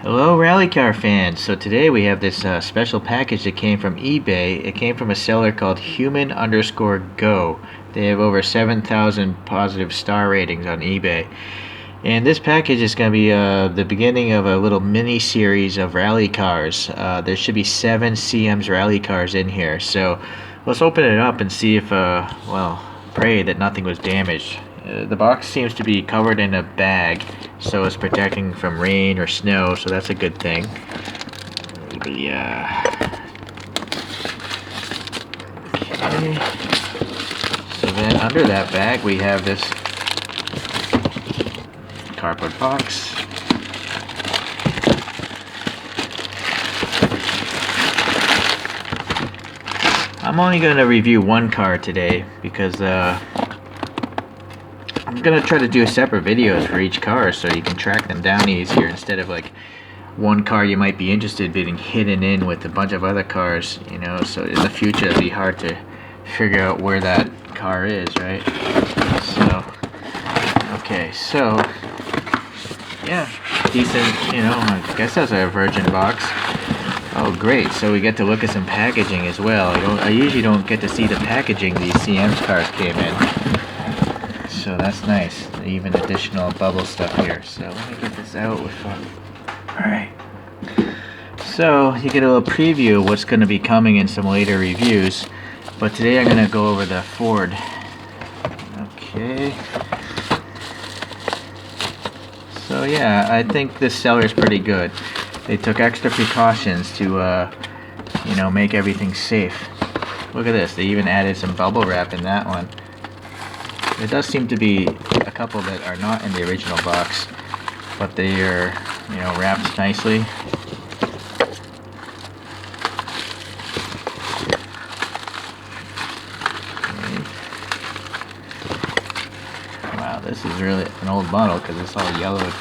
Hello rally car fans. So today we have this special package that came from eBay. It came from a seller called human_go. They have over 7,000 positive star ratings on eBay. And this package is going to be the beginning of a little mini series of rally cars. There should be 7 CM's rally cars in here. So let's open it up and see if, pray that nothing was damaged. The box seems to be covered in a bag, so it's protecting from rain or snow, so that's a good thing. Okay. So then under that bag we have this cardboard box. I'm only going to review one car today because I'm going to try to do separate videos for each car so you can track them down easier instead of like one car you might be interested in being hidden in with a bunch of other cars, you know, so in the future it'll be hard to figure out where that car is, right? So, okay, so, yeah, decent, you know, I guess that's a virgin box. Oh great, so we get to look at some packaging as well. I usually don't get to see the packaging these CM's cars came in. So that's nice. Even additional bubble stuff here. So let me get this out with alright. So you get a little preview of what's going to be coming in some later reviews. But today I'm going to go over the Ford. Okay. So yeah, I think this seller is pretty good. They took extra precautions to you know, make everything safe. Look at this. They even added some bubble wrap in that one. There does seem to be a couple that are not in the original box, but they are, you know, wrapped nicely. Okay. Wow, this is really an old model because it's all yellowed.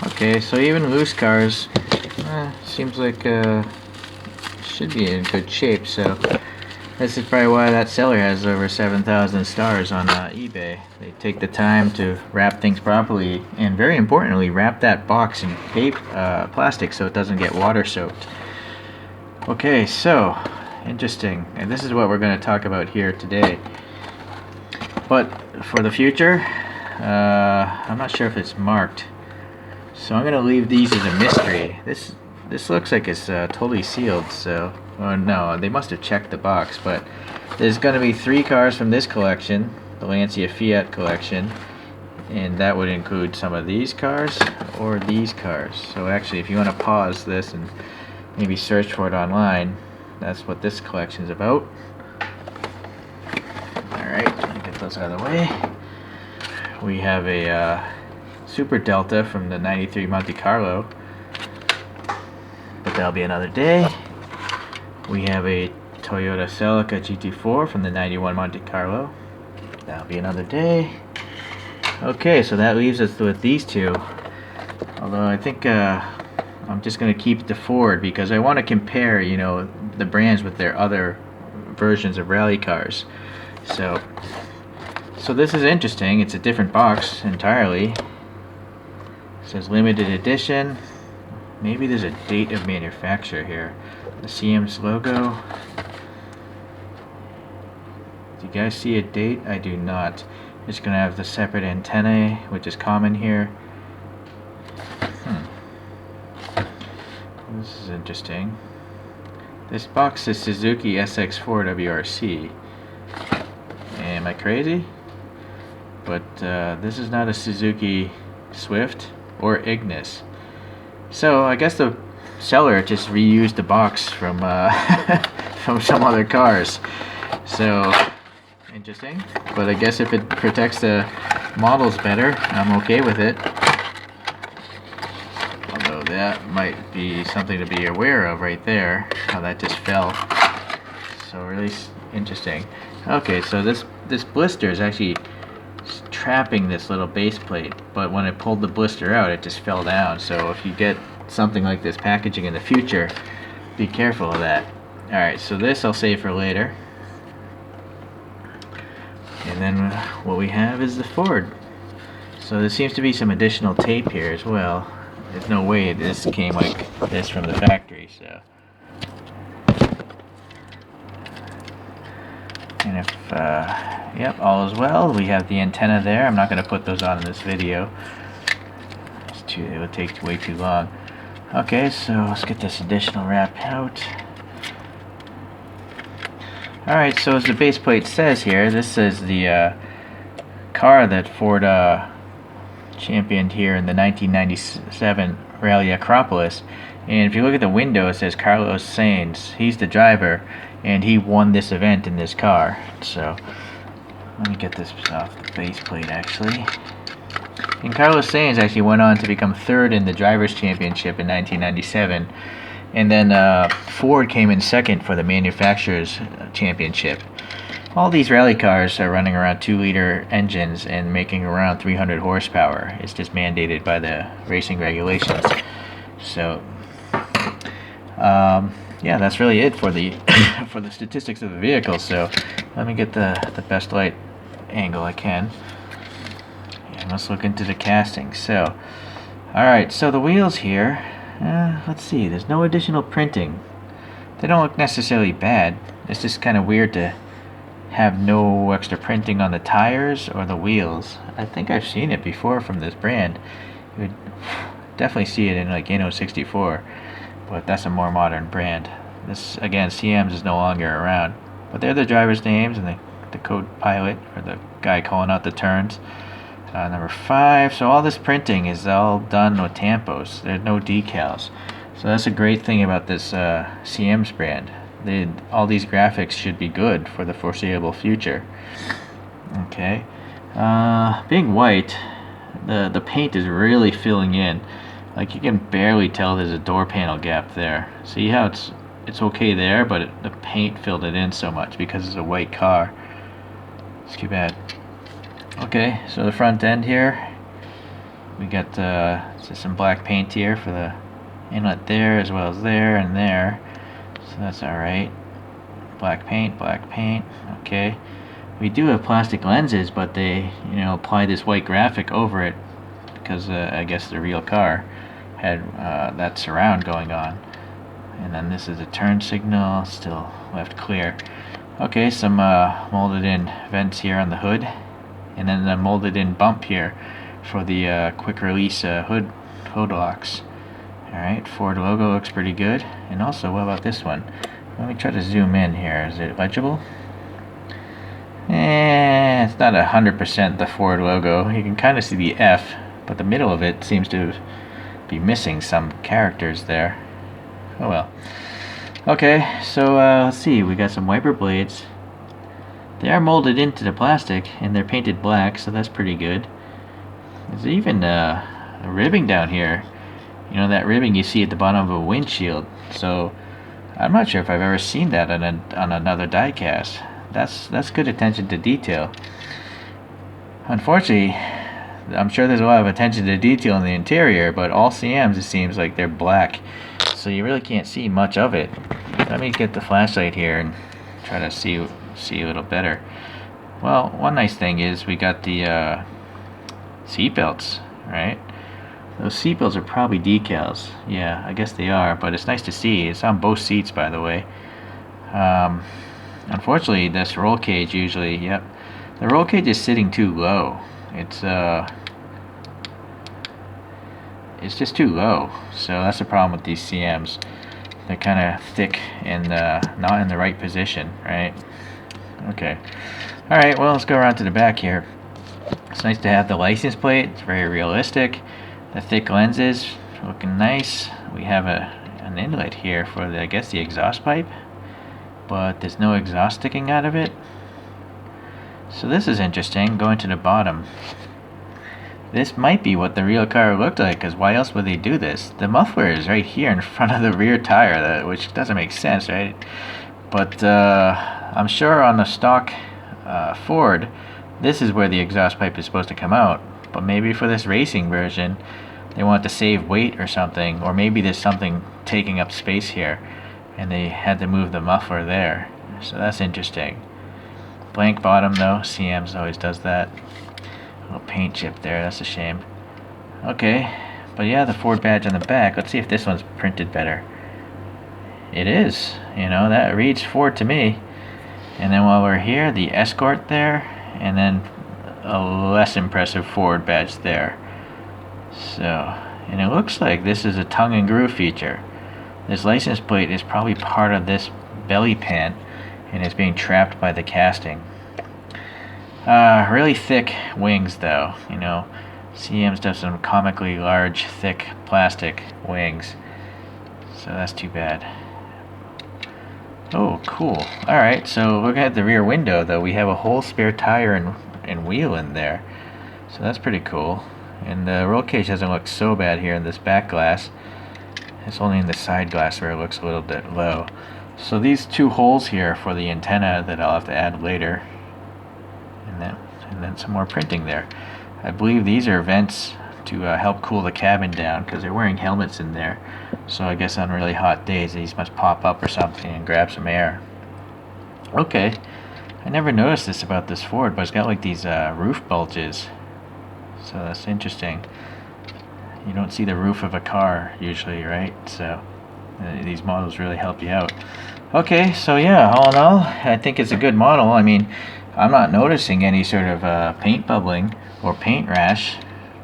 Okay, so even loose cars seems like should be in good shape. So this is probably why that seller has over 7,000 stars on eBay. They take the time to wrap things properly, and very importantly, wrap that box in plastic so it doesn't get water soaked. Okay, so interesting, and this is what we're going to talk about here today. But for the future, I'm not sure if it's marked. So I'm going to leave these as a mystery. This looks like it's totally sealed, so... Oh no, they must have checked the box, but there's going to be 3 cars from this collection, the Lancia Fiat collection, and that would include some of these cars or these cars. So actually, if you want to pause this and maybe search for it online, that's what this collection is about. Alright, let me get those out of the way. We have a... Super Delta from the 93 Monte Carlo, but that'll be another day. We have a Toyota Celica GT4 from the 91 Monte Carlo. That'll be another day. Okay, so that leaves us with these two. Although I think I'm just going to keep the Ford because I want to compare, you know, the brands with their other versions of rally cars. So this is interesting. It's a different box entirely. It says limited edition. Maybe there's a date of manufacture here. The CM's logo. Do you guys see a date? I do not. It's going to have the separate antennae, which is common here. This is interesting. This box is Suzuki SX4 WRC. Am I crazy? But this is not a Suzuki Swift or Ignis. So I guess the seller just reused the box from from some other cars. So interesting. But I guess if it protects the models better, I'm okay with it. Although that might be something to be aware of right there. How that just fell. So really interesting. Okay, so this blister is actually trapping this little base plate, but when it pulled the blister out, it just fell down. So if you get something like this packaging in the future, be careful of that. Alright, so this I'll save for later. And then what we have is the Ford. So there seems to be some additional tape here as well. There's no way this came like this from the factory, so. And if, yep, all is well. We have the antenna there. I'm not going to put those on in this video. It would take way too long. Okay, so let's get this additional wrap out. Alright, so as the base plate says here, this is the car that Ford championed here in the 1997 Rally Acropolis. And if you look at the window, it says Carlos Sainz. He's the driver, and he won this event in this car. So let me get this off the base plate actually. And Carlos Sainz actually went on to become third in the Drivers' Championship in 1997. And then Ford came in second for the Manufacturers' Championship. All these rally cars are running around 2-liter engines and making around 300 horsepower. It's just mandated by the racing regulations. So, yeah, that's really it for the for the statistics of the vehicle. So, let me get the best light angle I can. And let's look into the casting. So, alright, so the wheels here, let's see, there's no additional printing. They don't look necessarily bad. It's just kind of weird to have no extra printing on the tires or the wheels. I think I've seen it before from this brand. You would definitely see it in like Inno 64, but that's a more modern brand. This, again, CM's is no longer around, but they're the driver's names and the co-pilot, or the guy calling out the turns. Number 5, so all this printing is all done with tampos. There's no decals. So that's a great thing about this CM's brand. All these graphics should be good for the foreseeable future. Okay. Being white, the paint is really filling in. Like, you can barely tell there's a door panel gap there. See how it's okay there, but the paint filled it in so much because it's a white car. It's too bad. Okay, so the front end here, we got just some black paint here for the inlet there, as well as there and there. So that's alright. Black paint, okay. We do have plastic lenses, but they, apply this white graphic over it because I guess the real car had that surround going on. And then this is a turn signal, still left clear. Okay, some molded in vents here on the hood, and then a molded in bump here for the quick release hood locks. Alright, Ford logo looks pretty good. And also, what about this one? Let me try to zoom in here. Is it legible? It's not 100% the Ford logo. You can kind of see the F, but the middle of it seems to be missing some characters there. Oh well. Okay, so let's see. We got some wiper blades. They are molded into the plastic, and they're painted black, so that's pretty good. There's even a ribbing down here. That ribbing you see at the bottom of a windshield. So I'm not sure if I've ever seen that on another diecast. That's good attention to detail. Unfortunately, I'm sure there's a lot of attention to detail in the interior, but all CMs, it seems like they're black, so you really can't see much of it. Let me get the flashlight here and try to see a little better. Well, one nice thing is we got the seat belts, right? Those seat belts are probably decals. Yeah, I guess they are, but it's nice to see. It's on both seats, by the way. Unfortunately, this roll cage usually, yep, the roll cage is sitting too low. It's just too low. So that's the problem with these CMs. They're kind of thick and not in the right position, right? Okay. All right. Well, let's go around to the back here. It's nice to have the license plate. It's very realistic. The thick lenses looking nice. We have an inlet here for I guess the exhaust pipe, but there's no exhaust sticking out of it. So this is interesting. Going to the bottom. This might be what the real car looked like, because why else would they do this? The muffler is right here in front of the rear tire, which doesn't make sense, right? But I'm sure on the stock Ford, this is where the exhaust pipe is supposed to come out. But maybe for this racing version, they want to save weight or something, or maybe there's something taking up space here, and they had to move the muffler there. So that's interesting. Blank bottom though, CM's always does that. Little paint chip there, that's a shame. Okay, but yeah, the Ford badge on the back. Let's see if this one's printed better. It is, you know, that reads Ford to me. And then while we're here, the Escort there, and then a less impressive Ford badge there. So, and it looks like this is a tongue and groove feature. This license plate is probably part of this belly pan, and it's being trapped by the casting. Really thick wings though, you know. CM's does some comically large, thick plastic wings. So that's too bad. Oh, cool. Alright, so look at the rear window though. We have a whole spare tire and wheel in there. So that's pretty cool. And the roll cage doesn't look so bad here in this back glass. It's only in the side glass where it looks a little bit low. So these two holes here for the antenna that I'll have to add later. And then some more printing there. I believe these are vents to help cool the cabin down because they're wearing helmets in there. So I guess on really hot days these must pop up or something and grab some air. Okay, I never noticed this about this Ford, but it's got like these roof bulges. So that's interesting. You don't see the roof of a car usually, right? So these models really help you out. Okay, so yeah, all in all, I think it's a good model. I mean, I'm not noticing any sort of paint bubbling or paint rash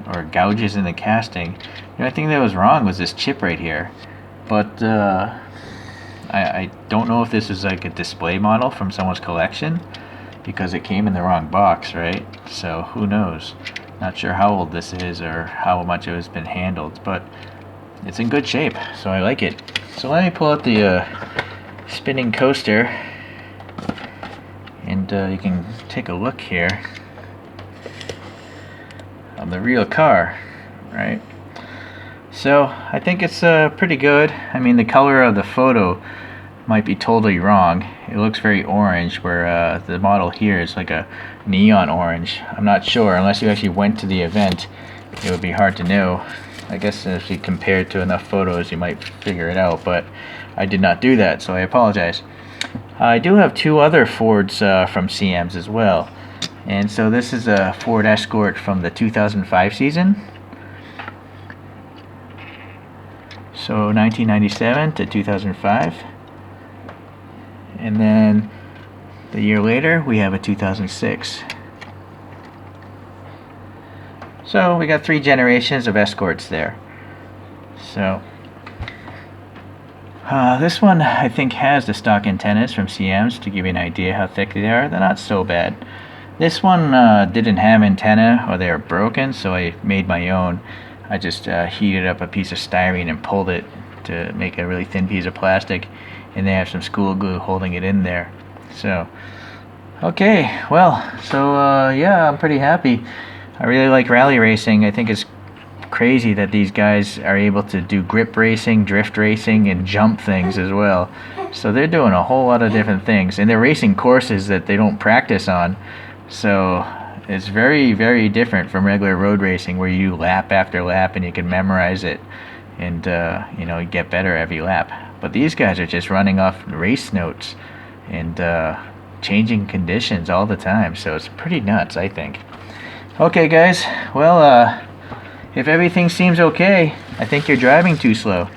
or gouges in the casting. The only thing that was wrong was this chip right here. But I don't know if this is like a display model from someone's collection because it came in the wrong box, right? So who knows? Not sure how old this is or how much it has been handled, but it's in good shape, so I like it. So let me pull out the spinning coaster, and you can take a look here on the real car, right? So I think it's pretty good. I mean, the color of the photo might be totally wrong. It looks very orange, where the model here is like a neon orange. I'm not sure, unless you actually went to the event, it would be hard to know. I guess if you compare it to enough photos, you might figure it out, but I did not do that, so I apologize. I do have two other Fords from CM's as well. And so this is a Ford Escort from the 2005 season. So 1997 to 2005. And then the year later, we have a 2006. So we got 3 generations of Escorts there. So this one I think has the stock antennas from CM's to give you an idea how thick they are. They're not so bad. This one didn't have antenna, or they were broken, so I made my own. I just heated up a piece of styrene and pulled it to make a really thin piece of plastic, and they have some school glue holding it in there. So okay, well, so yeah, I'm pretty happy. I really like rally racing. I think it's crazy that these guys are able to do grip racing, drift racing, and jump things as well. So they're doing a whole lot of different things, and they're racing courses that they don't practice on. So it's very, very different from regular road racing, where you lap after lap and you can memorize it, and you know, get better every lap. But these guys are just running off race notes and changing conditions all the time. So it's pretty nuts, I think. Okay, guys. Well, if everything seems okay, I think you're driving too slow.